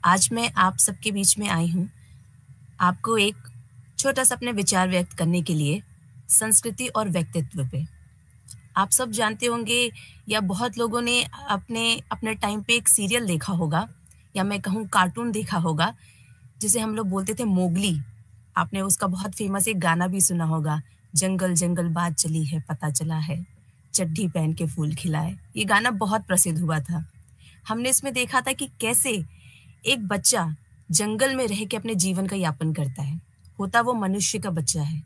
आज मैं आप सबके बीच में आई हूँ, आपको एक छोटा-सा अपने विचार व्यक्त करने के लिए, संस्कृति और व्यक्तित्व पे। आप सब जानते होंगे या बहुत लोगों ने अपने अपने टाइम पे एक सीरियल देखा होगा या मैं कहूँ कार्टून देखा होगा, जिसे हम लोग बोलते थे मोगली। आपने उसका बहुत फ़ेमस एक गाना भी सुना होगा, जंगल जंगल बात चली है पता चला है, चड्डी पहन के फूल खिलाए। ये गाना बहुत प्रसिद्ध हुआ था। हमने इसमें देखा था कि कैसे एक बच्चा जंगल में रह के अपने जीवन का यापन करता है। होता वो मनुष्य का बच्चा है,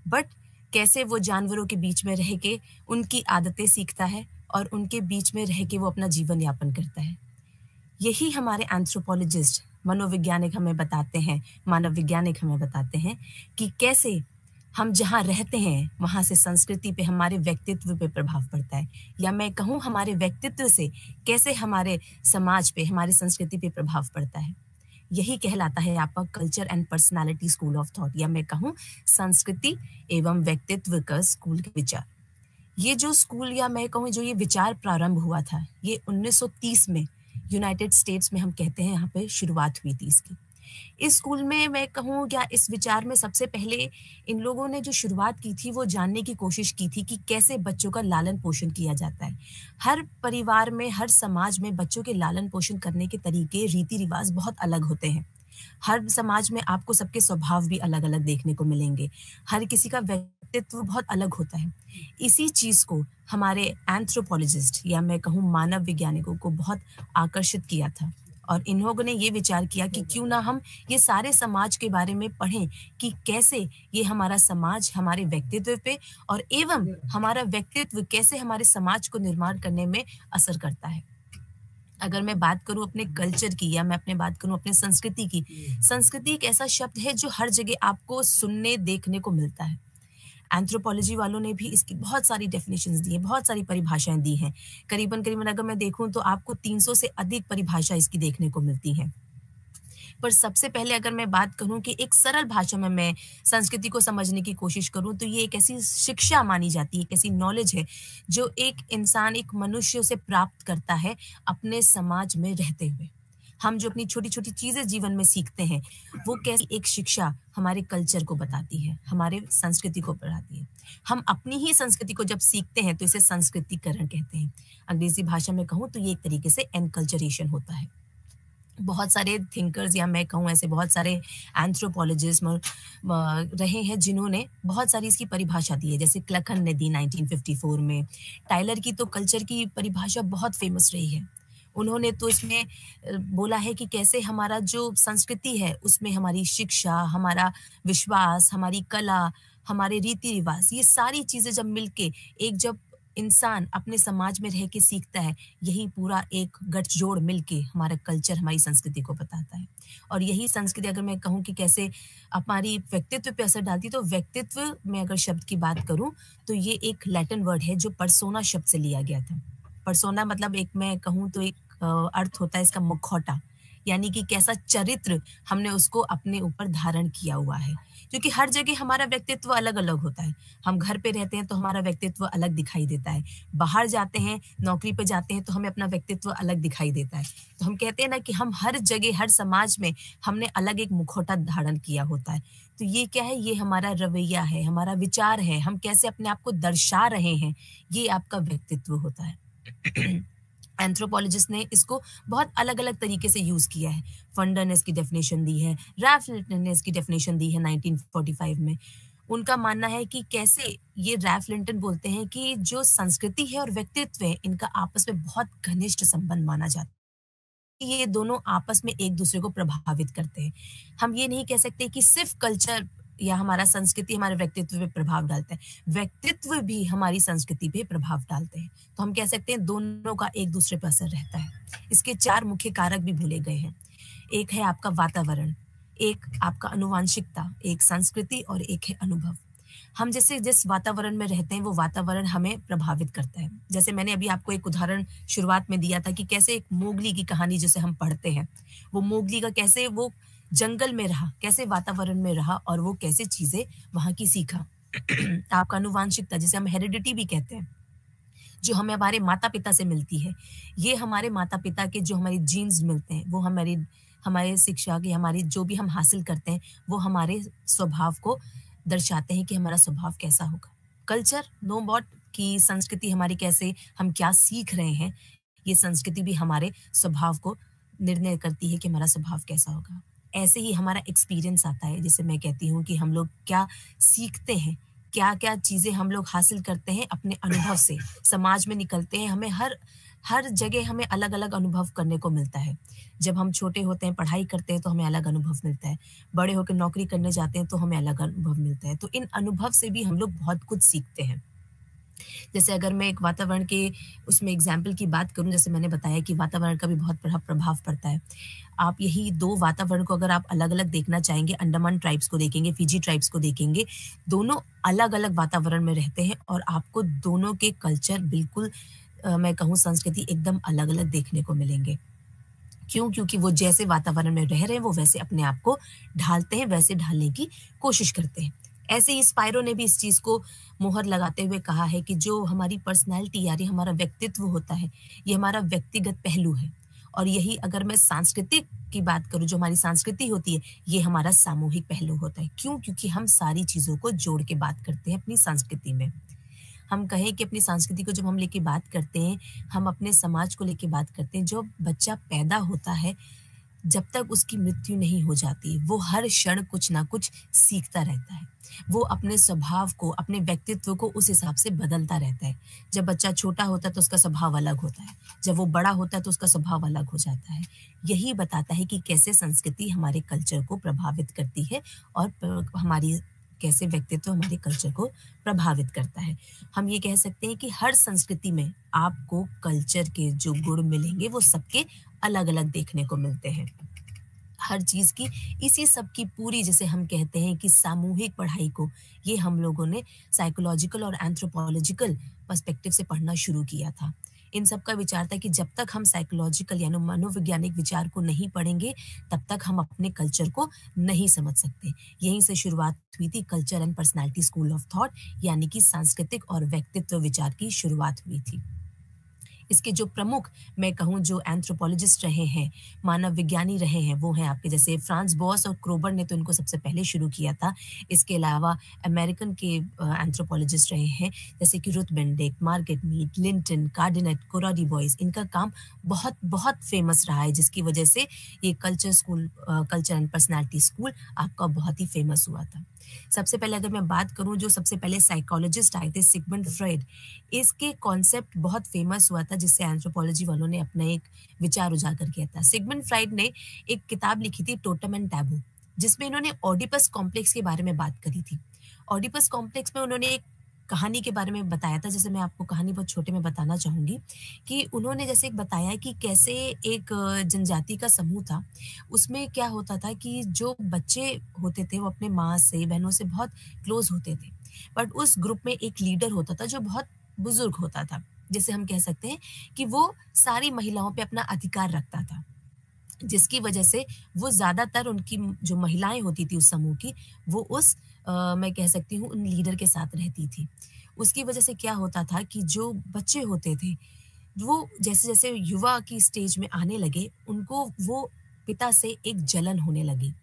बट कैसे वो जानवरों के बीच में रह के उनकी आदतें सीखता है और उनके बीच में रह के वो अपना जीवन यापन करता है। यही हमारे एंथ्रोपोलॉजिस्ट, मनोवैज्ञानिक हमें बताते हैं, मानव वैज्ञानिक हमें बताते हैं कि कैसे हम जहाँ रहते हैं, वहाँ से संस्कृति पे, हमारे व्यक्तित्व पे प्रभाव पड़ता है। या मैं कहूँ हमारे व्यक्तित्व से कैसे हमारे समाज पे, हमारी संस्कृति पे प्रभाव पड़ता है। यही कहलाता है आपका culture and personality school of thought, या मैं कहूँ संस्कृति एवं व्यक्तित्व का स्कूल के विचार। ये जो स्कूल या मैं कहूँ जो ये विचार प्रारंभ हुआ था, ये 1930 में यूनाइटेड स्टेट्स में हम कहते हैं यहाँ पे शुरुआत हुई थी इसकी। इस स्कूल में मैं कहूँ या इस विचार में सबसे पहले इन लोगों ने जो शुरुआत की थी वो जानने की कोशिश की थी कि कैसे बच्चों का लालन-पोषण किया जाता है। हर परिवार में, हर समाज में बच्चों के लालन-पोषण करने के तरीके, रीति-रिवाज़ बहुत अलग होते हैं। हर समाज में आपको सबके स्वभाव भी अलग-अलग देखने को मिलेंगे। हर किसी का व्यक्तित्व बहुत अलग होता है। इसी चीज़ को हमारे एंथ्रोपोलॉजिस्ट या मैं कहूँ मानव वैज्ञानिकों को बहुत आकर्षित किया था और इन लोगों ने ये विचार किया कि क्यों ना हम ये सारे समाज के बारे में पढ़ें कि कैसे ये हमारा समाज हमारे व्यक्तित्व पे और एवं हमारा व्यक्तित्व कैसे हमारे समाज को निर्माण करने में असर करता है। अगर मैं बात करूँ अपने कल्चर की या मैं अपने बात करूँ अपने संस्कृति की, संस्कृति एक ऐसा शब्द है जो हर जगह आपको सुनने, देखने को मिलता है। एंथ्रोपोलॉजी वालों ने भी इसकी बहुत सारी डेफिनेशंस दी हैं, बहुत सारी परिभाषाएँ दी हैं। करीबन-करीबन अगर मैं देखूँ तो आपको 300 से अधिक परिभाषा इसकी देखने को मिलती हैं। पर सबसे पहले अगर मैं बात करूँ कि एक सरल भाषा में मैं संस्कृति को समझने की कोशिश करूँ, तो ये एक ऐसी शिक्षा मानी जाती है, एक ऐसी नॉलेज है, जो एक इंसान, एक मनुष्य उसे प्राप्त करता है अपने समाज में रहते हुए। हम जो अपनी छोटी-छोटी चीज़ें जीवन में सीखते हैं, वो कैसी एक शिक्षा हमारे कल्चर को बताती है, हमारे संस्कृति को बढ़ाती है। हम अपनी ही संस्कृति को जब सीखते हैं, तो इसे संस्कृतिकरण कहते हैं। अंग्रेज़ी भाषा में कहूँ तो ये एक तरीके से एनकल्चरेशन होता है। बहुत सारे थिंकर्स या मैं कहूँ ऐसे बहुत सारे एंथ्रोपोलॉजिस्ट रहे हैं जिन्होंने बहुत सारी इसकी परिभाषा दी है, जैसे क्लखन ने दी 1954 में। टाइलर की तो कल्चर की परिभाषा बहुत फेमस रही है। उन्होंने तो इसमें बोला है कि कैसे हमारा जो संस्कृति है उसमें हमारी शिक्षा, हमारा विश्वास, हमारी कला, हमारे रीति-रिवाज़, ये सारी चीज़ें जब मिलके एक जब इंसान अपने समाज में रह के सीखता है, यही पूरा एक गठजोड़ मिलके हमारा कल्चर, हमारी संस्कृति को बताता है। और यही संस्कृति अगर मैं कहूँ कि कैसे हमारी व्यक्तित्व पे असर डालती है, तो व्यक्तित्व में अगर शब्द की बात करूँ, तो ये एक लैटिन वर्ड है जो पर्सोना शब्द से लिया गया था। पर्सोना मतलब एक मैं कहूँ तो एक अर्थ होता है इसका मुखौटा, यानी कि कैसा चरित्र हमने उसको अपने ऊपर धारण किया हुआ है। क्योंकि हर जगह हमारा व्यक्तित्व अलग-अलग होता है। हम घर पे रहते हैं तो हमारा व्यक्तित्व अलग दिखाई देता है। बाहर जाते हैं, नौकरी पे जाते हैं तो हमें अपना व्यक्तित्व अलग दिखाई देता है। तो हम कहते हैं ना कि हम हर जगह, हर समाज में हमने अलग एक मुखौटा धारण किया होता है। तो ये क्या है? ये हमारा रवैया है, हमारा विचार है, हम कैसे अपने आप को दर्शा रहे हैं, ये आपका व्यक्तित्व होता है। एंथ्रोपोलॉजिस्ट ने इसको बहुत अलग-अलग तरीके से यूज़ किया है। फंडर ने इसकी डेफिनेशन दी है, रैल्फ लिंटन ने इसकी डेफिनेशन दी है 1945 में। उनका मानना है कि कैसे ये रैल्फ लिंटन बोलते हैं कि जो संस्कृति है और व्यक्तित्व है, इनका आपस में बहुत घनिष्ठ संबंध माना जाता है। ये दोनों आपस में एक-दूसरे को प्रभावित करते हैं। हम ये नहीं कह सकते कि सिर्फ़ कल्चर या हमारा संस्कृति हमारे व्यक्तित्व पे प्रभाव डालता है। व्यक्तित्व भी हमारी संस्कृति पे प्रभाव डालते हैं। तो हम कह सकते हैं दोनों का एक-दूसरे पर असर रहता है। इसके 4 मुख्य कारक भी बोले गए हैं। एक है आपका वातावरण, एक आपका आनुवांशिकता, एक संस्कृति और एक है अनुभव। हम जैसे जिस वातावरण में रहते हैं, वो वातावरण हमें प्रभावित करता है। जैसे मैंने अभी आपको एक उदाहरण शुरुआत में दिया था कि कैसे एक मोगली की कहानी जिसे हम पढ़ते हैं, वो मोगली का कैसे वो जंगल में रहा, कैसे वातावरण में रहा और वो कैसे चीज़ें वहाँ की सीखा। आपका आनुवांशिकता जिसे हम हेरिडिटी भी कहते हैं, जो हमें हमारे माता-पिता से मिलती है। ये हमारे माता-पिता के जो हमारे जीन्स मिलते हैं, वो हमारी हमारे शिक्षा की हमारी जो भी हम हासिल करते हैं, वो हमारे स्वभाव को दर्शाते हैं कि हमारा स्वभाव कैसा होगा। कल्चर नो बॉट कि संस्कृति हमारी कैसे हम क्या सीख रहे हैं, ये संस्कृति भी हमारे स्वभाव को निर्णय करती है कि हमारा स्वभाव कैसा होगा। ऐसे ही हमारा एक्सपीरियंस आता है, जैसे मैं कहती हूँ कि हम लोग क्या सीखते हैं, क्या-क्या चीज़ें हम लोग हासिल करते हैं अपने अनुभव से। समाज में निकलते हैं, हमें हर हर जगह हमें अलग-अलग अनुभव करने को मिलता है। जब हम छोटे होते हैं, पढ़ाई करते हैं तो हमें अलग अनुभव मिलता है। बड़े होकर नौकरी करने जाते हैं तो हमें अलग अनुभव मिलता है। तो इन अनुभव से भी हम लोग बहुत कुछ सीखते हैं। जैसे अगर मैं एक वातावरण के उसमें एग्ज़ाम्पल की बात करूँ, जैसे मैंने बताया कि वातावरण का भी बहुत बड़ा प्रभाव पड़ता है। आप यही 2 वातावरण को अगर आप अलग-अलग देखना चाहेंगे, अंडमान ट्राइब्स को देखेंगे, फिजी ट्राइब्स को देखेंगे, दोनों अलग-अलग वातावरण में रहते हैं और आपको दोनों के कल्चर बिल्कुल मैं कहूँ संस्कृति एकदम अलग-अलग देखने को मिलेंगे। क्यों? क्योंकि वो जैसे वातावरण में रह रहे हैं, वो वैसे अपने आप को ढालते हैं, वैसे ढालने की कोशिश करते हैं। ऐसे ही स्पाइरो ने भी इस चीज़ को मुहर लगाते हुए कहा है कि जो हमारी पर्सनैलिटी यानी हमारा व्यक्तित्व होता है, ये हमारा व्यक्तिगत पहलू है। और यही अगर मैं सांस्कृतिक की बात करूँ, जो हमारी संस्कृति होती है, ये हमारा सामूहिक पहलू होता है। क्यों? क्योंकि हम सारी चीज़ों को जोड़ के बात करते हैं अपनी संस्कृति में। हम कहें कि अपनी संस्कृति को जब हम लेके बात करते हैं, हम अपने समाज को लेके बात करते हैं, जब बच्चा पैदा होता है, जब तक उसकी मृत्यु नहीं हो जाती, वो हर क्षण कुछ ना कुछ सीखता रहता है। वो अपने स्वभाव को, अपने व्यक्तित्व को उस हिसाब से बदलता रहता है। जब बच्चा छोटा होता है तो उसका स्वभाव अलग होता है, जब वो बड़ा होता है तो उसका स्वभाव अलग हो जाता है। यही बताता है कि कैसे संस्कृति हमारे कल्चर को प्रभावित करती है और हमारी कैसे व्यक्तित्व हमारे कल्चर को प्रभावित करता है। हम ये कह सकते हैं कि हर संस्कृति में आपको कल्चर के जो गुण मिलेंगे वो सबके अलग-अलग देखने को मिलते हैं। हर चीज़ की इसी सब की पूरी जिसे हम कहते हैं कि सामूहिक पढ़ाई को ये हम लोगों ने साइकोलॉजिकल और एंथ्रोपोलॉजिकल पर्सपेक्टिव से पढ़ना शुरू किया था। इन सब का विचार था कि जब तक हम साइकोलॉजिकल यानी मनोवैज्ञानिक विचार को नहीं पढ़ेंगे, तब तक हम अपने कल्चर को नहीं समझ सकते। यहीं से शुरुआत हुई थी culture and personality school of thought यानी कि सांस्कृतिक और व्यक्तित्व विचार की शुरुआत हुई थी। इसके जो प्रमुख मैं कहूँ जो एंथ्रोपोलॉजिस्ट रहे हैं, मानव विज्ञानी रहे हैं, वो हैं आपके जैसे फ्रांस बॉस और क्रोबर ने तो इनको सबसे पहले शुरू किया था। इसके अलावा अमेरिकन के एंथ्रोपोलॉजिस्ट रहे हैं, जैसे कि Ruth Benedict, Margaret Mead, Linton, Kardiner, Cora Du Bois. इनका काम बहुत फेमस रहा है, जिसकी वजह से ये कल्चर एंड पर्सनैलिटी स्कूल आपका बहुत ही फेमस हुआ था। सबसे पहले अगर मैं बात करूँ, जो सबसे पहले साइकोलॉजिस्ट आए थे सिगमंड फ्रॉइड, इसके कॉन्सेप्ट बहुत फेमस हुआ था, जिससे एंथ्रोपोलॉजी वालों ने अपना एक विचार उजागर किया था। सिगमंड फ्रॉइड ने एक किताब लिखी थी टोटम एंड टैबू, जिसमें इन्होंने ओडिपस कॉम्प्लेक्स के बारे में बात करी थी। ओडिपस कॉम्प्लेक्स में उन्होंने एक कहानी के बारे में बताया था, जैसे मैं आपको कहानी बहुत छोटे में बताना चाहूँगी कि उन्होंने जैसे एक बताया कि कैसे एक जनजाति का समूह था, उसमें क्या होता था कि जो बच्चे होते थे वो अपने माँ से, बहनों से बहुत क्लोज़ होते थे। बट उस ग्रुप में एक लीडर होता था जो बहुत बुज़ुर्ग होता था। जिसे हम कह सकते हैं कि वो सारी महिलाओं पे अपना अधिकार रखता था। जिसकी वजह से वो ज़्यादातर उनकी जो महिलाएँ होती थी उस समूह की, वो मैं कह सकती हूँ उन लीडर के साथ रहती थी। उसकी वजह से क्या होता था कि जो बच्चे होते थे, वो जैसे-जैसे युवा की स्टेज में आने लगे, उनको वो पिता से एक जलन होने लगी।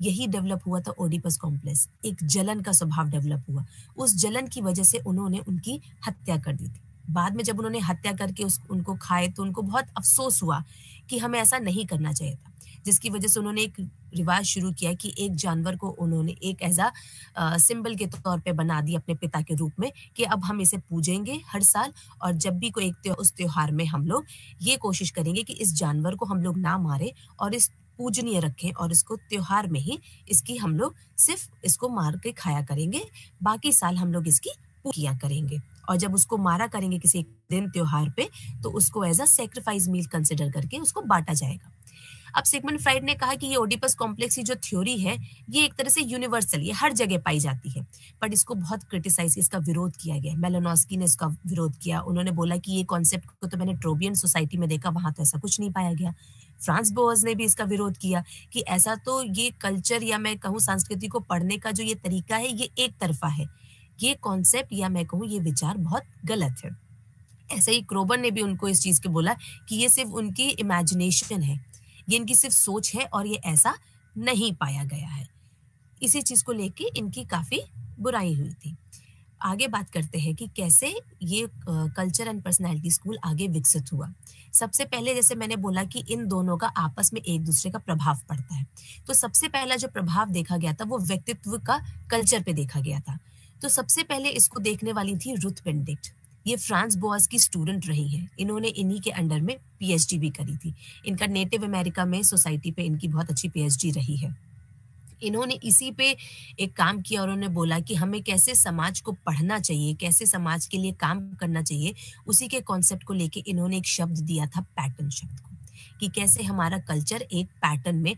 यही डेवलप हुआ था ओडिपस कॉम्प्लेक्स, एक जलन का स्वभाव डेवलप हुआ। उस जलन की वजह से उन्होंने उनकी हत्या कर दी थी। बाद में जब उन्होंने हत्या करके उस उनको खाए तो उनको बहुत अफ़सोस हुआ कि हमें ऐसा नहीं करना चाहिए था। जिसकी वजह से उन्होंने एक रिवाज शुरू किया कि एक जानवर को उन्होंने एक सिंबल के तौर पे बना दिया अपने पिता के रूप में कि अब हम इसे पूजेंगे हर साल और जब भी कोई उस त्योहार में हम लोग ये कोशिश करेंगे कि इस जानवर को हम लोग ना मारें और इस पूजनीय रखें और इसको त्योहार में ही इसकी हम लोग सिर्फ इसको मार के खाया करेंगे, बाकी साल हम लोग इसकी किया करेंगे। और जब उसको मारा करेंगे किसी एक दिन त्योहार पे, तो उसको as a sacrifice meal consider करके उसको बाँटा जाएगा। अब सिगमंड फ्राइड ने कहा कि ये ओडिपस कॉम्प्लेक्स की जो थ्योरी है, ये एक तरह से यूनिवर्सल, ये हर जगह पाई जाती है। बट इसको बहुत क्रिटिसाइज़, इसका विरोध किया गया। मेलानोस्की ने इसका विरोध किया। उन्होंने बोला कि ये कॉन्सेप्ट को तो मैंने ट्रोबियन सोसाइटी में देखा, वहाँ तो ऐसा कुछ नहीं पाया गया। फ्रांस बोअर्स ने भी इसका विरोध किया कि ऐसा तो ये कल्चर या मैं कहूँ संस्कृति को पढ़ने का जो ये तरीका है, ये एक तरफ़ा है। ये कॉन्सेप्ट या मैं कहूँ ये विचार बहुत गलत है। ऐसे ही क्रोबर ने भी उनको इस चीज़ को बोला कि ये सिर्फ़ उनकी इमेजिनेशन है। ये इनकी सिर्फ सोच है और ये ऐसा नहीं पाया गया है। इसी चीज़ को लेके इनकी काफ़ी बुराई हुई थी। आगे बात करते हैं कि कैसे ये कल्चर एंड पर्सनैलिटी स्कूल आगे विकसित हुआ। सबसे पहले जैसे मैंने बोला कि इन दोनों का आपस में एक-दूसरे का प्रभाव पड़ता है। तो सबसे पहला जो प्रभाव देखा गया था वो व्यक्तित्व का कल्चर पे देखा गया था। तो सबसे पहले इसको देखने वाली थी रुथ बेनेडिक्ट। ये फ्रांस बोअज़ की स्टूडेंट रही हैं। इन्होंने इन्हीं के अंडर में पीएचडी भी करी थी। इनका नेटिव अमेरिका में सोसाइटी पे इनकी बहुत अच्छी पीएचडी रही है। इन्होंने इसी पे एक काम किया और उन्होंने बोला कि हमें कैसे समाज को पढ़ना चाहिए, कैसे समाज के लिए काम करना चाहिए, उसी के कॉन्सेप्ट को लेके इन्होंने एक शब्द दिया था पैटर्न शब्द को, कि कैसे हमारा कल्चर एक पैटर्न में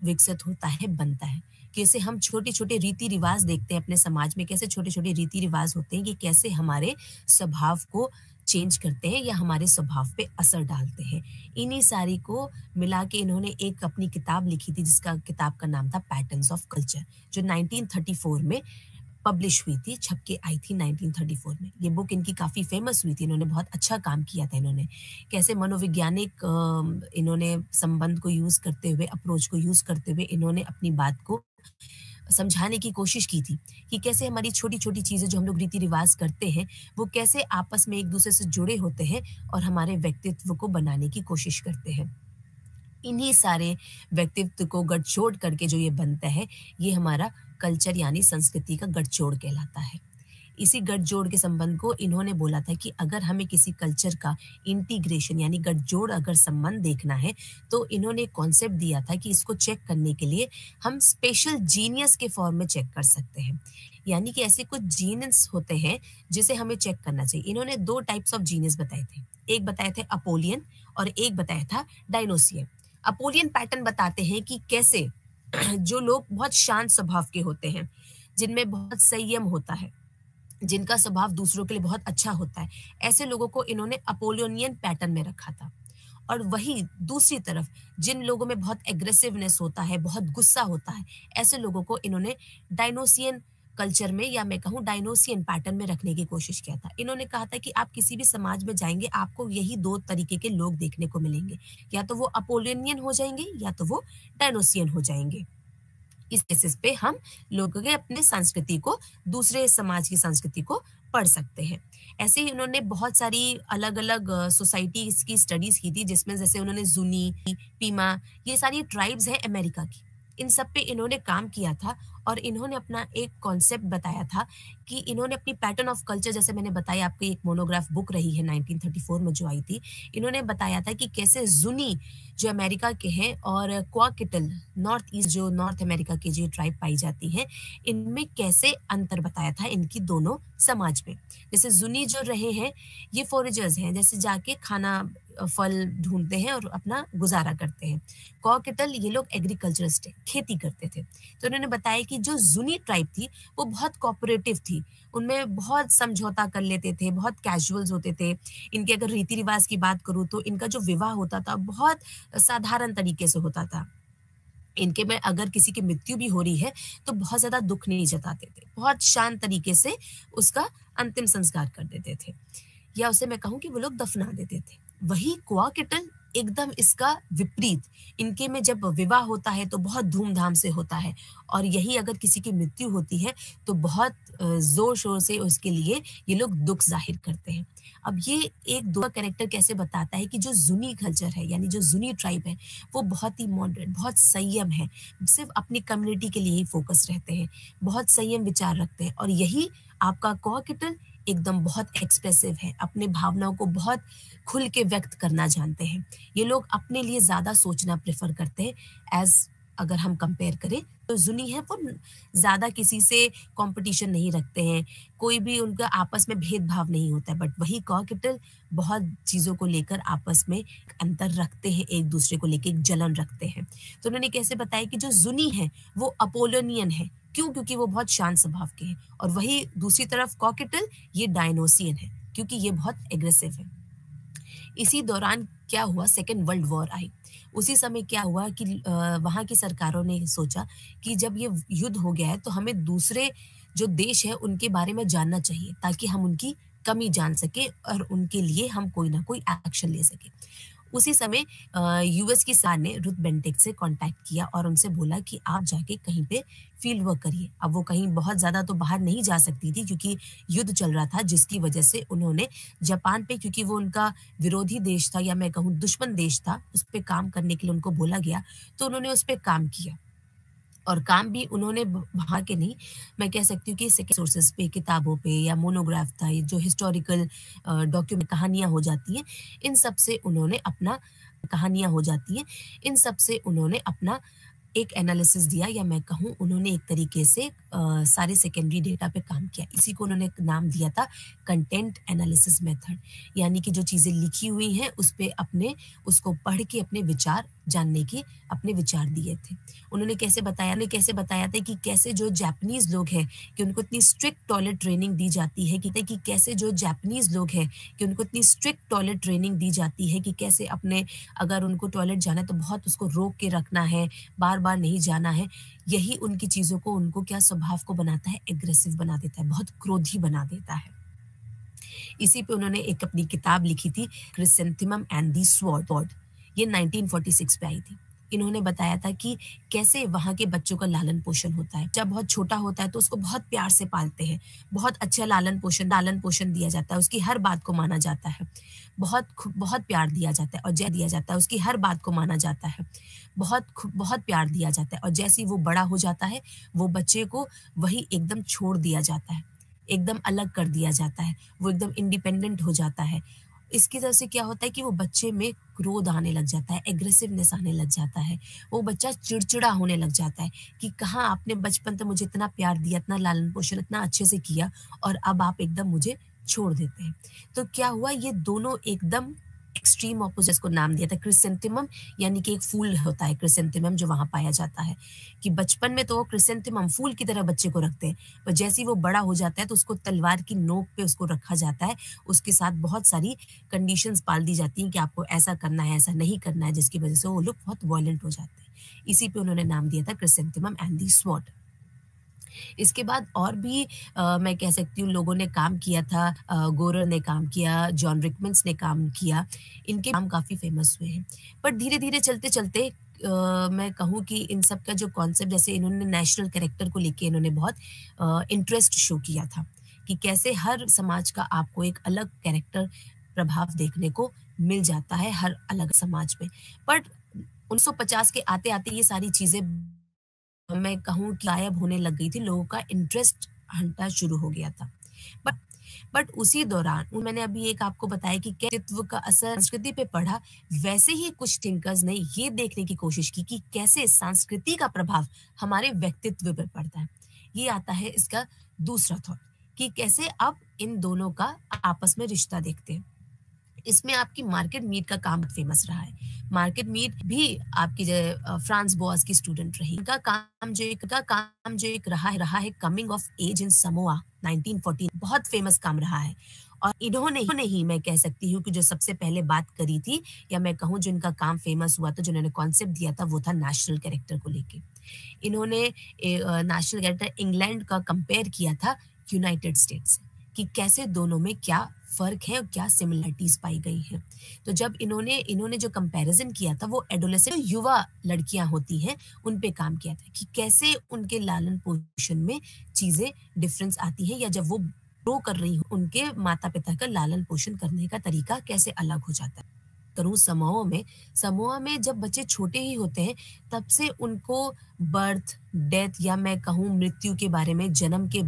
विकसित होता है, बनता है। कैसे हम छोटे-छोटे रीति-रिवाज़ देखते हैं अपने समाज में, कैसे छोटे-छोटे रीति-रिवाज़ होते हैं कि कैसे हमारे स्वभाव को चेंज करते हैं या हमारे स्वभाव पे असर डालते हैं। इन्हीं सारी को मिला के इन्होंने एक अपनी किताब लिखी थी जिसका किताब का नाम था पैटर्न्स ऑफ कल्चर, जो 1934 में पब्लिश हुई थी, छप के आई थी 1934 में। ये बुक इनकी काफ़ी फ़ेमस हुई थी, इन्होंने बहुत अच्छा काम किया था इन्होंने। कैसे मनोवैज्ञानिक इन्होंने संबंध को यूज़ करते हुए, अप्रोच को यूज़ करते हुए इन्होंने अपनी बात को समझाने की कोशिश की थी कि कैसे हमारी छोटी-छोटी चीज़ें जो हम लोग रीति-रिवाज़ करते हैं, वो कैसे आपस में एक-दूसरे से जुड़े होते हैं और हमारे व्यक्तित्व को बनाने की कोशिश करते हैं। इन्हीं सारे व्यक्तित्व को गठजोड़ करके जो ये बनता है, ये हमारा कल्चर यानी संस्कृति का गठजोड़ कहलाता है। इसी गठजोड़ के संबंध को इन्होंने बोला था कि अगर हमें किसी कल्चर का इंटीग्रेशन यानी गठजोड़ अगर संबंध देखना है, तो इन्होंने एक कॉन्सेप्ट दिया था कि इसको चेक करने के लिए हम स्पेशल जीनियस के फॉर्म में चेक कर सकते हैं। यानी कि ऐसे कुछ जीनस होते हैं, जिसे हमें चेक करना चाहिए। इन्होंने 2 टाइप्स ऑफ जीनस बताए थे। एक बताए थे अपोलियन और एक बताया था डायनोसियन। अपोलियन पैटर्न बताते हैं कि कैसे जो लोग बहुत शांत स्वभाव के होते हैं, जिनमें बहुत संयम होता है, जिनका स्वभाव दूसरों के लिए बहुत अच्छा होता है, ऐसे लोगों को इन्होंने अपोलोनियन पैटर्न में रखा था। और वहीं दूसरी तरफ जिन लोगों में बहुत एग्रेसिवनेस होता है, बहुत गुस्सा होता है, ऐसे लोगों को इन्होंने डायनोसियन कल्चर में या मैं कहूँ डायनोसियन पैटर्न में रखने की कोशिश किया था। इन्होंने कहा था कि आप किसी भी समाज में जाएँगे, आपको यही 2 तरीके के लोग देखने को मिलेंगे। या तो वो अपोलोनियन हो जाएँगे या तो वो डायनोसियन हो जाएँगे। इस बेसिस पे हम लोगों के अपने संस्कृति को दूसरे समाज की संस्कृति को पढ़ सकते हैं। ऐसे ही उन्होंने बहुत सारी अलग-अलग सोसाइटीज़ की स्टडीज़ की थी जिसमें जैसे उन्होंने ज़ूनी, पीमा ये सारी ट्राइब्स हैं अमेरिका की। इन सब पे इन्होंने काम किया था और इन्होंने अपना एक कॉन्सेप्ट बताया था कि इन्होंने अपनी पैटर्न ऑफ कल्चर जैसे मैंने बताया आपको एक मोनोग्राफ बुक रही है 1934 में जो आई थी। इन्होंने बताया था कि कैसे ज़ुनी जो अमेरिका के हैं और क्वाकिटल नॉर्थ ईस्ट जो नॉर्थ अमेरिका की जो ट्राइब पाई जाती हैं, इनमें कैसे अंतर बताया था इनकी दोनों समाज में। जैसे ज़ुनी जो रहे हैं, ये फ़ॉरेजर्स हैं, जैसे जाके खाना फल ढूँढते हैं और अपना गुज़ारा करते हैं। क्वाकिटल ये लोग एग्रीकल्चरिस्ट हैं, खेती करते थे। तो उन्होंने बताया कि जो ज़ुनी ट्राइब थी, वो बहुत कोऑपरेटिव थी। उनमें बहुत समझौता कर लेते थे, बहुत कैजुअल्स होते थे। इनके अगर रीति-रिवाज़ की बात करूँ तो इनका जो विवाह होता था, बहुत साधारण तरीके से होता था। इनके में अगर किसी की मृत्यु भी हो रही है, तो बहुत ज़्यादा दुःख नहीं जताते थे। बहुत शांत तरीके से उसका अंतिम संस्कार कर देते थे या उसे मैं कहूँ कि वो लोग दफना देते थे। वहीं क्वाकिटल एकदम इसका विपरीत, इनके में जब विवाह होता है तो बहुत धूम-धाम से होता है और यही अगर किसी की मृत्यु होती है तो बहुत ज़ोर-शोर से उसके लिए ये लोग दुःख ज़ाहिर करते हैं। अब ये एक दो कैरेक्टर कैसे बताता है कि जो ज़ुनी कल्चर है यानी जो ज़ुनी ट्राइब है, वो बहुत ही मॉडरेट, बहुत संयम है, सिर्फ़ अपनी कम्युनिटी के लिए ही फ़ोकस रहते हैं, बहुत संयम विचार रखते हैं और यही आपका क्वाकिटल एकदम बहुत एक्सप्रेसिव है, अपने भावनाओं को बहुत खुल के व्यक्त करना जानते हैं। ये लोग अपने लिए ज़्यादा सोचना प्रेफ़र करते हैं एज़ अगर हम कंपेयर करें तो ज़ुनी है वो ज़्यादा किसी से कॉम्पिटिशन नहीं रखते हैं, कोई भी उनका आपस में भेदभाव नहीं होता है बट वही क्वाकिटल बहुत चीज़ों को लेकर आपस में अंतर रखते हैं, एक-दूसरे को लेके एक जलन रखते हैं। तो उन्होंने कैसे बताया कि जो ज़ुनी है वो अपोलोनियन है, क्यों? क्योंकि वो बहुत शांत स्वभाव के हैं और वही दूसरी तरफ क्वाकिटल ये डायनोसियन है, क्योंकि ये बहुत एग्रेसिव है। इसी दौरान क्या हुआ सेकेंड वर्ल्ड वॉर आई। उसी समय क्या हुआ कि वहाँ की सरकारों ने सोचा कि जब ये युद्ध हो गया है तो हमें दूसरे जो देश है उनके बारे में जानना चाहिए ताकि हम उनकी कमी जान सकें और उनके लिए हम कोई ना कोई एक्शन ले सकें। उसी समय यूएस की सरकार ने रुथ बेंटिक से कॉन्टैक्ट किया और उनसे बोला कि आप जाके कहीं पे फील्ड वर्क करिए। अब वो कहीं बहुत ज़्यादा तो बाहर नहीं जा सकती थी क्योंकि युद्ध चल रहा था, जिसकी वजह से उन्होंने जापान पे, क्योंकि वो उनका विरोधी देश था या मैं कहूँ दुश्मन देश था, उस पे काम करने के लिए उनको बोला गया, तो उन्होंने उस पे काम किया। और काम भी उन्होंने वहाँ के नहीं, मैं कह सकती हूँ कि सेकेंड सोर्सेस पे, किताबों पे या मोनोग्राफ था, ये जो हिस्टोरिकल डॉक्यूमेंट कहानियाँ हो जाती हैं, इन सब से उन्होंने अपना कहानियाँ हो जाती हैं, इन सब से उन्होंने अपना एक एनालिसिस दिया या मैं कहूँ उन्होंने एक तरीके से सारे सेकेंडरी डेटा पे काम किया। इसी को उन्होंने नाम दिया था कंटेंट एनालिसिस मेथड, यानी कि जो चीज़ें लिखी हुई हैं उस पे अपने उसको पढ़ के अपने विचार जानने के अपने विचार दिए थे। उन्होंने कैसे बताया था कि कैसे जो जापानीज़ लोग हैं कि उनको इतनी स्ट्रिक्ट टॉयलेट ट्रेनिंग दी जाती है कि कैसे जो जापानीज़ लोग हैं कि उनको इतनी स्ट्रिक्ट टॉयलेट ट्रेनिंग दी जाती है कि कैसे अपने अगर उनको टॉयलेट जाना है तो बहुत उसको रोक के रखना है, बार-बार नहीं जाना है। यही उनकी चीज़ों को उनको क्या स्वभाव को बनाता है, एग्रेसिव बना देता है, बहुत क्रोधी बना देता है। इसी पे उन्होंने एक अपनी किताब लिखी थी क्रिसेंथेमम एंड द स्वॉर्ड, ये 1946 पे आई थी। इन्होंने बताया था कि कैसे वहाँ के बच्चों का लालन-पोषण होता है। जब बहुत छोटा होता है तो उसको बहुत प्यार से पालते हैं, बहुत अच्छा लालन-पोषण दिया जाता है, उसकी हर बात को माना जाता है। बहुत प्यार दिया जाता है और दिया जाता है, उसकी हर बात को माना जाता है। बहुत प्यार दिया जाता है और जैसे ही वो बड़ा हो जाता है, वो बच्चे को वही एकदम छोड़ दिया जाता है, एकदम अलग कर दिया जाता है, वो एकदम इंडिपेंडेंट हो जाता है। इसकी वजह से क्या होता है कि वो बच्चे में क्रोध आने लग जाता है, एग्रेसिवनेस आने लग जाता है, वो बच्चा चिड़चिड़ा होने लग जाता है कि कहाँ आपने बचपन तक मुझे इतना प्यार दिया, इतना लालन-पोषण इतना अच्छे से किया और अब आप एकदम मुझे छोड़ देते हैं। तो क्या हुआ, ये दोनों एकदम एक्सट्रीम ऑपोजिट्स को नाम दिया था क्रिसेंथेमम, यानी कि एक फूल होता है क्रिसेंथेमम जो वहाँ पाया जाता है, कि बचपन में तो वो क्रिसेंथेमम फूल की तरह बच्चे को रखते हैं, पर जैसे ही वो बड़ा हो जाता है तो उसको तलवार की नोक पे उसको रखा जाता है, उसके साथ बहुत सारी कंडीशंस पाल दी जाती हैं कि आपको ऐसा करना है, ऐसा नहीं करना है, जिसकी वजह से वो लोग बहुत वायलेंट हो जाते हैं। इसी पे उन्होंने नाम दिया था क्रिसेंथेमम एंड द स्वॉर्ड। इसके बाद और भी मैं कह सकती हूँ लोगों ने काम किया था, गोरर ने काम किया, जॉन रिकमंड्स ने काम किया, इनके काम काफ़ी फेमस हुए हैं। पर धीरे-धीरे चलते-चलते मैं कहूँ कि इन सब का जो कॉन्सेप्ट, जैसे इन्होंने नेशनल कैरेक्टर को लेके इन्होंने बहुत इंटरेस्ट शो किया था, कि कैसे हर समाज का आपको एक अलग कैरेक्टर प्रभाव देखने को मिल जाता है हर अलग समाज में। बट 1950 के आते-आते ये सारी चीज़ें मैं कहूँ कि गायब होने लग गई थी, लोगों का इंटरेस्ट हटना शुरू हो गया था। बट बट उसी दौरान मैंने अभी एक आपको बताया कि व्यक्तित्व का असर संस्कृति पे पड़ा, वैसे ही कुछ थिंकर्स ने ये देखने की कोशिश की कि कैसे संस्कृति का प्रभाव हमारे व्यक्तित्व पे पड़ता है। ये आता है इसका दूसरा थॉट, कि कैसे अब इन दोनों का आपस में रिश्ता देखते हैं। इसमें आपकी मार्केट मीट का काम फेमस रहा है। मार्केट मीट भी आपकी फ्रांस बोआज़ की स्टूडेंट रही। इनका काम जो एक रहा है coming of age in Samoa 1914, बहुत फेमस काम रहा है। और इन्होंने ही मैं कह सकती हूँ कि जो सबसे पहले बात करी थी, या मैं कहूँ जो इनका काम फेमस हुआ था, जो इन्होंने कॉन्सेप्ट दिया था, वो था नेशनल कैरेक्टर को लेके। इन्होंने नेशनल कैरेक्टर इंग्लैंड का कंपेयर किया था यूनाइटेड स्टेट्स से, कि कैसे दोनों में क्या फ़र्क है और क्या सिमिलरिटीज़ पाई गई हैं। तो जब इन्होंने जो कंपैरिज़न किया था, वो एडोलेसेंट युवा लड़कियाँ होती हैं, उन पे काम किया था कि कैसे उनके लालन-पोषण में चीज़ें डिफ़रेंस आती हैं, या जब वो ग्रो कर रही हों, उनके माता-पिता का लालन-पोषण करने का तरीका कैसे अलग हो जाता है। करूँ समोआ में जब बच्चे छोटे ही होते हैं, तब से उनको बर्थ, डेथ या मैं कहूँ मृत्यु के बारे में, जन्म के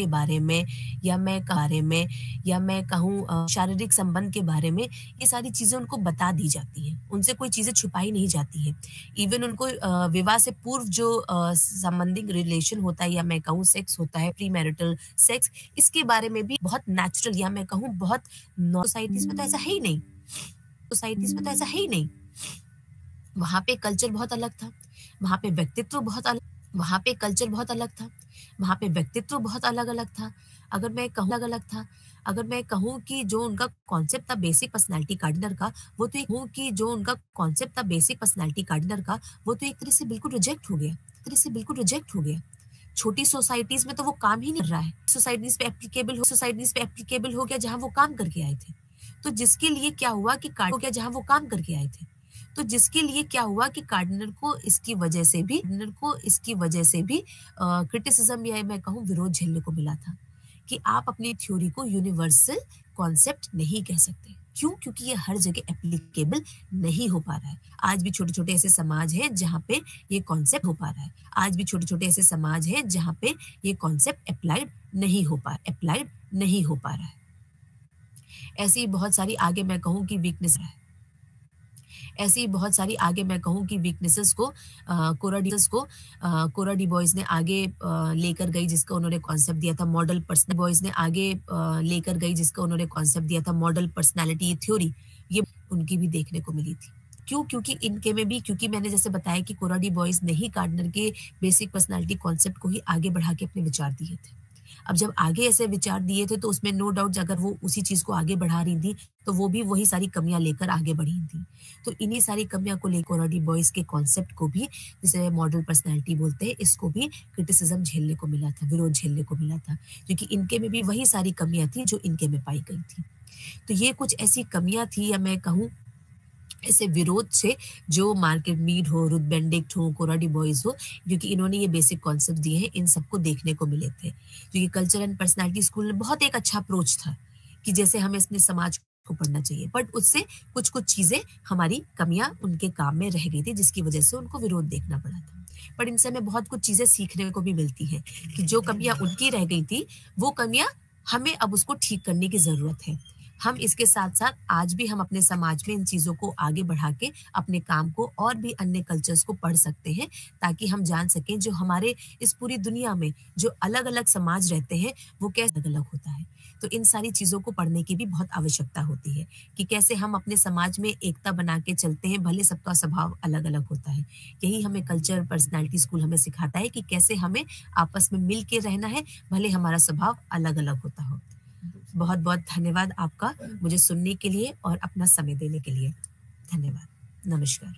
बारे में, या मैं कहूँ शारीरिक संबंध के बारे में, ये सारी चीज़ें उनको बता दी जाती हैं। उनसे कोई चीज़ें छुपाई नहीं जाती हैं। इवन उनको विवाह से पूर्व जो संबंधिक रिलेशन होता है, या मैं कहूँ सेक्स होता है, प्री मैरिटल सेक्स, इसके बारे में भी बहुत नेचुरल, या मैं कहूँ बहुत सोसाइटीज़ में तो ऐसा है ही नहीं। वहाँ पे कल्चर बहुत अलग था, वहाँ पे व्यक्तित्व बहुत अलग अलग था। अगर मैं कहूँ कि जो उनका कॉन्सेप्ट था बेसिक पर्सनैलिटी कार्डिनल का, वो तो एक तरह से बिल्कुल रिजेक्ट हो गया। छोटी सोसाइटीज़ में तो वो काम ही नहीं कर रहा है। सोसाइटीज़ पे एप्लीकेबल हो गया जहाँ वो काम करके आए थे। तो जिसके लिए क्या हुआ कि कार्डिनल क्या जहाँ वो काम करके आए थे, तो जिसके लिए क्या हुआ कि कार्डिनल को इसकी वजह से भी क्रिटिसिज्म या मैं कहूँ विरोध झेलने को मिला था कि आप अपनी थ्योरी को यूनिवर्सल कॉन्सेप्ट नहीं कह सकते। क्यों? क्योंकि ये हर जगह एप्लीकेबल नहीं हो पा रहा है। आज भी छोटे-छोटे ऐसे समाज हैं जहाँ पे ये कॉन्सेप्ट हो पा रहा है। आज भी छोटे-छोटे ऐसे समाज हैं जहाँ पे ये कॉन्सेप्ट अप्लाइड नहीं हो पा रहा है। ऐसी ही बहुत सारी आगे मैं कहूँ कि वीकनेस है। ऐसी ही बहुत सारी आगे मैं कहूँ कि वीकनेसेस को कोरा डी बॉयज़ ने आगे लेकर गई जिसका उन्होंने कॉन्सेप्ट दिया था मॉडल पर्सनैलिटी थ्योरी, ये उनकी भी देखने को मिली थी। क्यों? क्योंकि मैंने जैसे बताया कि कोरा डी बॉयज़ ने ही गार्डनर के बेसिक पर्सनैलिटी कॉन्सेप्ट को ही आगे बढ़ा के अपने विचार दिए थे। अब जब आगे ऐसे विचार दिए थे तो उसमें नो डाउट अगर वो उसी चीज़ को आगे बढ़ा रही थी, तो वो भी वही सारी कमियाँ लेकर आगे बढ़ी थी। तो इन्हीं सारी कमियाँ को लेकर कोरा डी बॉयज़ के कॉन्सेप्ट को भी जिसे मॉडल पर्सनैलिटी बोलते हैं, इसको भी क्रिटिसिज्म झेलने को मिला था, विरोध झेलने को मिला था, क्योंकि इनके में भी वही सारी कमियाँ थी जो इनके में पाई गई थी। तो ये कुछ ऐसी कमियाँ थी या मैं कहूँ ऐसे विरोध से जो मार्केट मीड हो, रुथ बेनेडिक्ट हो, कोरा डी बॉयज़ हो, क्योंकि इन्होंने ये बेसिक कॉन्सेप्ट दिए हैं, इन सबको देखने को मिले थे। क्योंकि कल्चर एंड पर्सनैलिटी स्कूल में बहुत एक अच्छा अप्रोच था कि जैसे हमें अपने समाज को पढ़ना चाहिए, बट उससे कुछ-कुछ चीज़ें हमारी कमियाँ उनके काम में रह गई थी, जिसकी वजह से उनको विरोध देखना पड़ा था। बट इनसे हमें बहुत कुछ चीज़ें सीखने को भी मिलती हैं कि जो कमियाँ उनकी रह गई थी, वो कमियाँ हमें अब उसको ठीक करने की ज़रूरत है। हम इसके साथ-साथ आज भी हम अपने समाज में इन चीज़ों को आगे बढ़ा के अपने काम को और भी अन्य कल्चर्स को पढ़ सकते हैं, ताकि हम जान सकें जो हमारे इस पूरी दुनिया में जो अलग-अलग समाज रहते हैं, वो कैसे अलग-अलग होता है। तो इन सारी चीज़ों को पढ़ने की भी बहुत आवश्यकता होती है कि कैसे हम अपने समाज में एकता बना के चलते हैं, भले सबका स्वभाव अलग-अलग होता है। यही हमें कल्चर पर्सनैलिटी स्कूल हमें सिखाता है कि कैसे हमें आपस में मिल के रहना है, भले हमारा स्वभाव अलग-अलग होता हो। बहुत-बहुत धन्यवाद आपका मुझे सुनने के लिए और अपना समय देने के लिए। धन्यवाद। नमस्कार।